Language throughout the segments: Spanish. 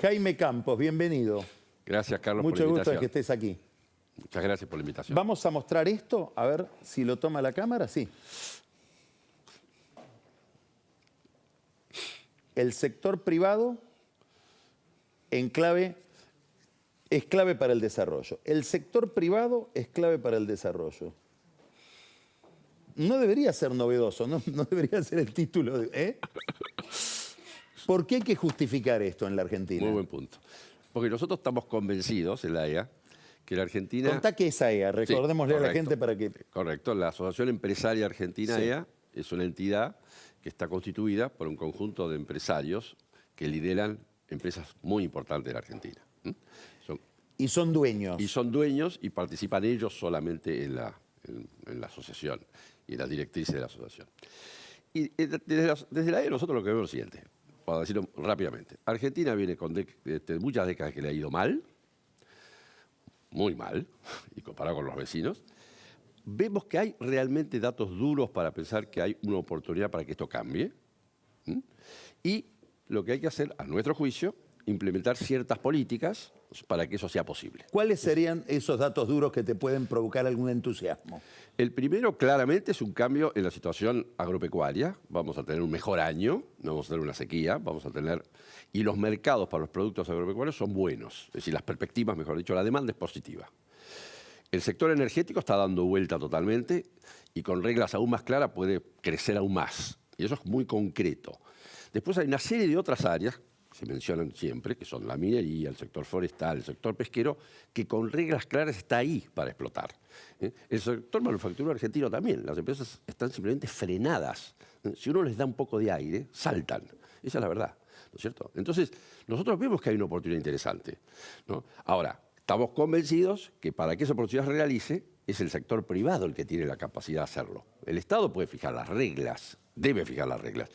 Jaime Campos, bienvenido. Gracias, Carlos, por la Mucho gusto invitación. de que estés aquí. Muchas gracias por la invitación. Vamos a mostrar esto, a ver si lo toma la cámara. Sí. El sector privado es clave para el desarrollo. El sector privado es clave para el desarrollo. No debería ser novedoso, no debería ser el título. ¿Por qué hay que justificar esto en la Argentina? Muy buen punto. Porque nosotros estamos convencidos en la AEA que la Argentina... Contá qué es AEA, recordémosle a la gente para que... Correcto, la Asociación Empresaria Argentina Sí. AEA es una entidad que está constituida por un conjunto de empresarios que lideran empresas muy importantes de la Argentina. Y son dueños. Y son dueños y participan ellos solamente en la asociación y en las directrices de la asociación. Y desde la AEA nosotros lo que vemos es lo siguiente, para decirlo rápidamente. Argentina viene con muchas décadas que le ha ido mal, muy mal, y comparado con los vecinos. Vemos que hay realmente datos duros para pensar que hay una oportunidad para que esto cambie. Y lo que hay que hacer, a nuestro juicio, implementar ciertas políticas para que eso sea posible. ¿Cuáles serían esos datos duros que te pueden provocar algún entusiasmo? El primero, claramente, es un cambio en la situación agropecuaria. Vamos a tener un mejor año, no vamos a tener una sequía, vamos a tener... Y los mercados para los productos agropecuarios son buenos. Es decir, las perspectivas, mejor dicho, la demanda es positiva. El sector energético está dando vuelta totalmente y con reglas aún más claras puede crecer aún más. Y eso es muy concreto. Después hay una serie de otras áreas se mencionan siempre, que son la minería, el sector forestal, el sector pesquero, que con reglas claras está ahí para explotar. El sector manufacturero argentino también, las empresas están simplemente frenadas. Si uno les da un poco de aire, saltan. Esa es la verdad, ¿no es cierto? Entonces, nosotros vemos que hay una oportunidad interesante, ¿no? Ahora, estamos convencidos que para que esa oportunidad se realice, es el sector privado el que tiene la capacidad de hacerlo. El Estado puede fijar las reglas, debe fijar las reglas,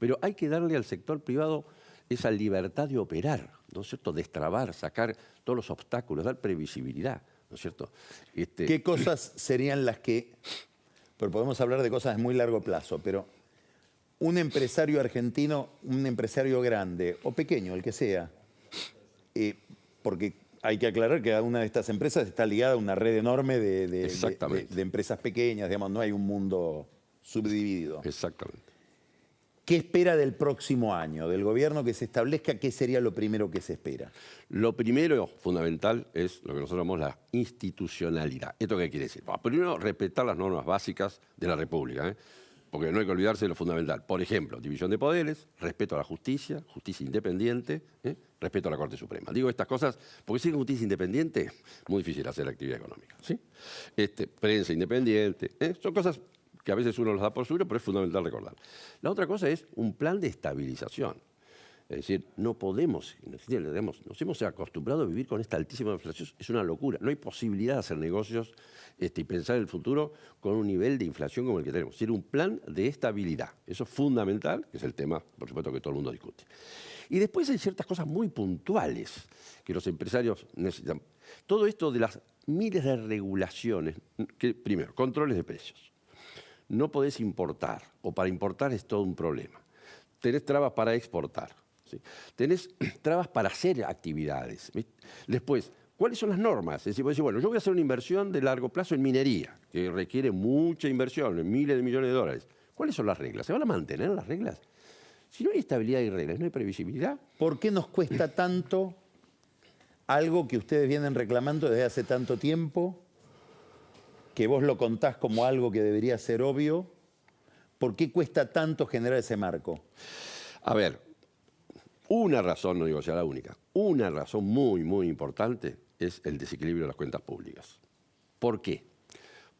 pero hay que darle al sector privado esa libertad de operar, ¿no es cierto? Destrabar, sacar todos los obstáculos, dar previsibilidad, ¿no es cierto? ¿Qué cosas serían las que, pero podemos hablar de cosas de muy largo plazo, pero un empresario argentino, un empresario grande o pequeño, el que sea, porque hay que aclarar que cada una de estas empresas está ligada a una red enorme de empresas pequeñas, digamos, no hay un mundo subdividido. Exactamente. ¿Qué espera del próximo año, del gobierno que se establezca? ¿Qué sería lo primero que se espera? Lo primero fundamental es lo que nosotros llamamos la institucionalidad. ¿Esto qué quiere decir? Primero, respetar las normas básicas de la República, porque no hay que olvidarse de lo fundamental. Por ejemplo, división de poderes, respeto a la justicia, justicia independiente, respeto a la Corte Suprema. Digo estas cosas porque sin justicia independiente es muy difícil hacer actividad económica, ¿sí? Prensa independiente, son cosas que a veces uno los da por seguro, pero es fundamental recordar. La otra cosa es un plan de estabilización. Es decir, no podemos, nos hemos acostumbrado a vivir con esta altísima inflación, es una locura. No hay posibilidad de hacer negocios y pensar en el futuro con un nivel de inflación como el que tenemos. Es decir, un plan de estabilidad. Eso es fundamental, que es el tema, por supuesto, que todo el mundo discute. Y después hay ciertas cosas muy puntuales que los empresarios necesitan. Todo esto de las miles de regulaciones, primero, controles de precios. No podés importar, o para importar es todo un problema. Tenés trabas para exportar, ¿sí? Tenés trabas para hacer actividades, ¿viste? Después, ¿cuáles son las normas? Es decir, vos decís, bueno, yo voy a hacer una inversión de largo plazo en minería, que requiere mucha inversión, en miles de millones de dólares. ¿Cuáles son las reglas? ¿Se van a mantener las reglas? Si no hay estabilidad y reglas, no hay previsibilidad. ¿Por qué nos cuesta tanto algo que ustedes vienen reclamando desde hace tanto tiempo, que vos lo contás como algo que debería ser obvio? ¿Por qué cuesta tanto generar ese marco? A ver, una razón, no digo sea la única, una razón muy, muy importante es el desequilibrio de las cuentas públicas. ¿Por qué?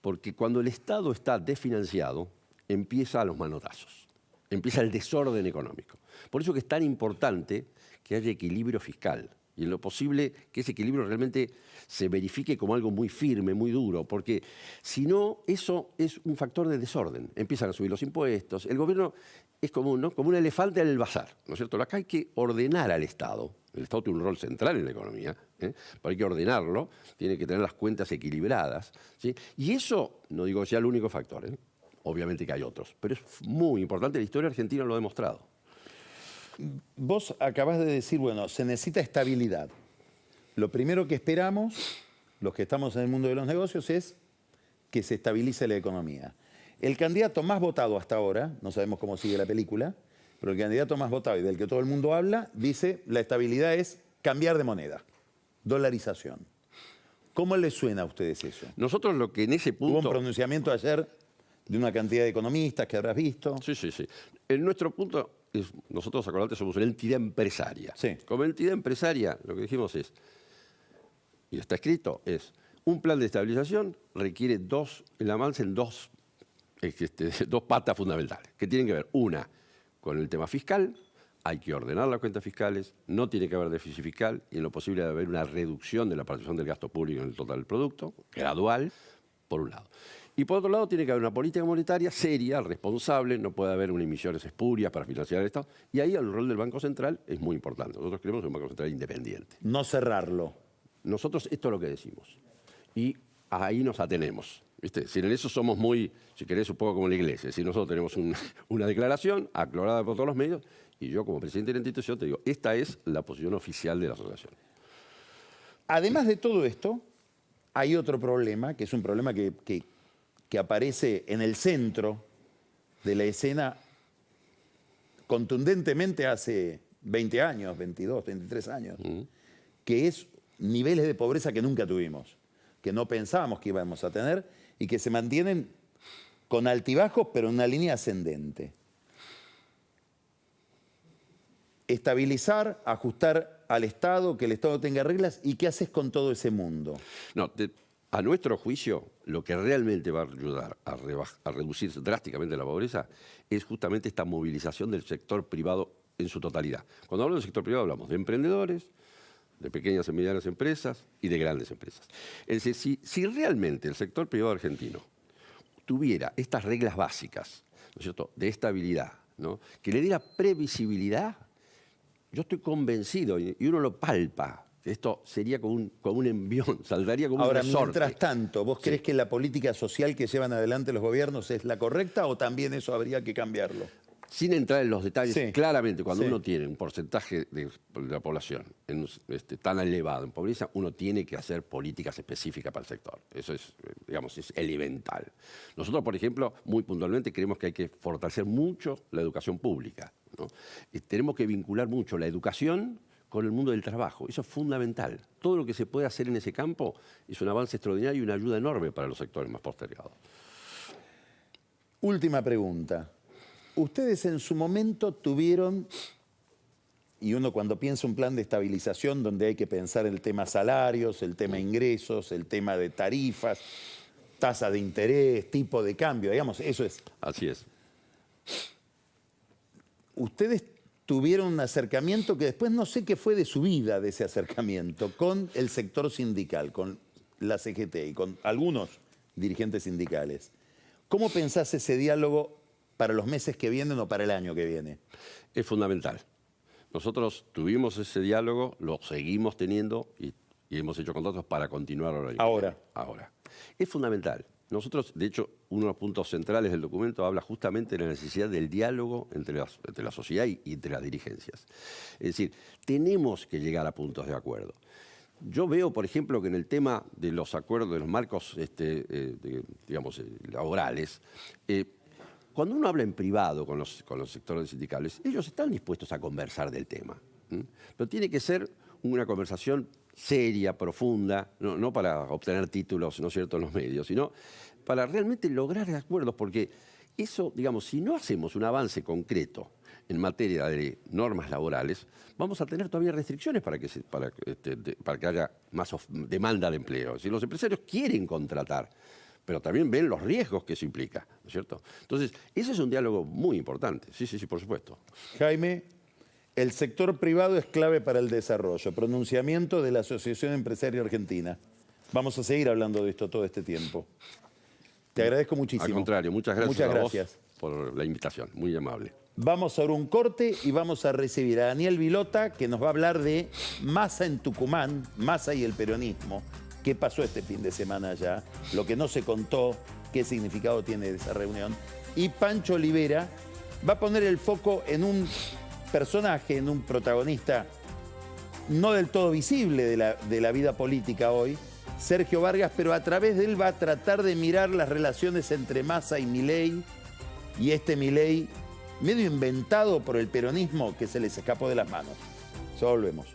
Porque cuando el Estado está desfinanciado, empieza a los manotazos, empieza el desorden económico. Por eso que es tan importante que haya equilibrio fiscal. Y en lo posible que ese equilibrio realmente se verifique como algo muy firme, muy duro, porque si no, eso es un factor de desorden. Empiezan a subir los impuestos, el gobierno es como un elefante en el bazar, ¿no es cierto? Acá hay que ordenar al Estado. El Estado tiene un rol central en la economía, pero hay que ordenarlo, tiene que tener las cuentas equilibradas, ¿sí? Y eso, no digo que sea el único factor, obviamente que hay otros, pero es muy importante, la historia argentina lo ha demostrado. Vos acabás de decir, bueno, se necesita estabilidad. Lo primero que esperamos, los que estamos en el mundo de los negocios, es que se estabilice la economía. El candidato más votado hasta ahora, no sabemos cómo sigue la película, pero el candidato más votado y del que todo el mundo habla, dice la estabilidad es cambiar de moneda, dolarización. ¿Cómo les suena a ustedes eso? Nosotros lo que en ese punto... Hubo un pronunciamiento ayer de una cantidad de economistas que habrás visto. Sí. En nuestro punto, nosotros, acordate, somos una entidad empresaria. Sí. Como entidad empresaria, lo que dijimos es, y está escrito, es un plan de estabilización requiere el avance en dos patas fundamentales, que tienen que ver, una, con el tema fiscal. Hay que ordenar las cuentas fiscales, no tiene que haber déficit fiscal y en lo posible debe haber una reducción de la participación del gasto público en el total del producto, gradual, por un lado. Y por otro lado tiene que haber una política monetaria seria, responsable, no puede haber unas emisiones espurias para financiar el Estado. Y ahí el rol del Banco Central es muy importante. Nosotros queremos un Banco Central independiente. No cerrarlo. Nosotros esto es lo que decimos. Y ahí nos atenemos. ¿Viste? Si en eso somos muy, si querés, un poco como la iglesia. Si nosotros tenemos una declaración aclarada por todos los medios, y yo como presidente de la institución te digo, esta es la posición oficial de la asociación. Además de todo esto, hay otro problema, que es un problema que aparece en el centro de la escena contundentemente hace 20 años, 22, 23 años, que es niveles de pobreza que nunca tuvimos, que no pensábamos que íbamos a tener y que se mantienen con altibajos, pero en una línea ascendente. Estabilizar, ajustar al Estado, que el Estado tenga reglas, ¿y qué haces con todo ese mundo? No, a nuestro juicio, lo que realmente va a ayudar a reducir drásticamente la pobreza es justamente esta movilización del sector privado en su totalidad. Cuando hablamos del sector privado hablamos de emprendedores, de pequeñas y medianas empresas y de grandes empresas. Es decir, si realmente el sector privado argentino tuviera estas reglas básicas, ¿no es cierto?, de estabilidad, ¿no?, que le diera previsibilidad, yo estoy convencido, y uno lo palpa, que esto sería como un envión, saltaría como un resorte. Ahora, mientras tanto, ¿vos crees que la política social que llevan adelante los gobiernos es la correcta o también eso habría que cambiarlo? Sin entrar en los detalles, Sí. claramente, cuando Sí. uno tiene un porcentaje de la población tan elevado en pobreza, uno tiene que hacer políticas específicas para el sector. Eso es, digamos, es elemental. Nosotros, por ejemplo, muy puntualmente creemos que hay que fortalecer mucho la educación pública, ¿no? Y tenemos que vincular mucho la educación con el mundo del trabajo. Eso es fundamental. Todo lo que se puede hacer en ese campo es un avance extraordinario y una ayuda enorme para los sectores más postergados. Última pregunta. Ustedes en su momento tuvieron, y uno cuando piensa un plan de estabilización donde hay que pensar el tema salarios, el tema ingresos, el tema de tarifas, tasa de interés, tipo de cambio, digamos, eso es. Así es. Ustedes tuvieron un acercamiento que después no sé qué fue de su vida de ese acercamiento con el sector sindical, con la CGT y con algunos dirigentes sindicales. ¿Cómo pensás ese diálogo para los meses que vienen o para el año que viene? Es fundamental. Nosotros tuvimos ese diálogo, lo seguimos teniendo y hemos hecho contratos para continuar ahora. Ahora. Es fundamental. Nosotros, de hecho, uno de los puntos centrales del documento habla justamente de la necesidad del diálogo entre la sociedad y entre las dirigencias. Es decir, tenemos que llegar a puntos de acuerdo. Yo veo, por ejemplo, que en el tema de los acuerdos, de los marcos digamos, laborales, cuando uno habla en privado con los sectores sindicales, ellos están dispuestos a conversar del tema. Pero tiene que ser una conversación seria, profunda, no para obtener títulos, ¿no es cierto?, en los medios, sino para realmente lograr acuerdos, porque eso, digamos, si no hacemos un avance concreto en materia de normas laborales, vamos a tener todavía restricciones para que haya más demanda de empleo. Si los empresarios quieren contratar, pero también ven los riesgos que eso implica, ¿no es cierto? Entonces, ese es un diálogo muy importante. Sí, por supuesto. Jaime, el sector privado es clave para el desarrollo. Pronunciamiento de la Asociación Empresaria Argentina. Vamos a seguir hablando de esto todo este tiempo. Te agradezco muchísimo. Al contrario, muchas gracias, Muchas gracias a vos por la invitación. Muy amable. Vamos a un corte y vamos a recibir a Daniel Vilota, que nos va a hablar de Massa en Tucumán, Massa y el peronismo. ¿Qué pasó este fin de semana allá? Lo que no se contó, qué significado tiene esa reunión. Y Pancho Olivera va a poner el foco en un personaje, en un protagonista no del todo visible de la vida política hoy, Sergio Vargas, pero a través de él va a tratar de mirar las relaciones entre Massa y Milei, y este Milei medio inventado por el peronismo que se les escapó de las manos. Ya volvemos.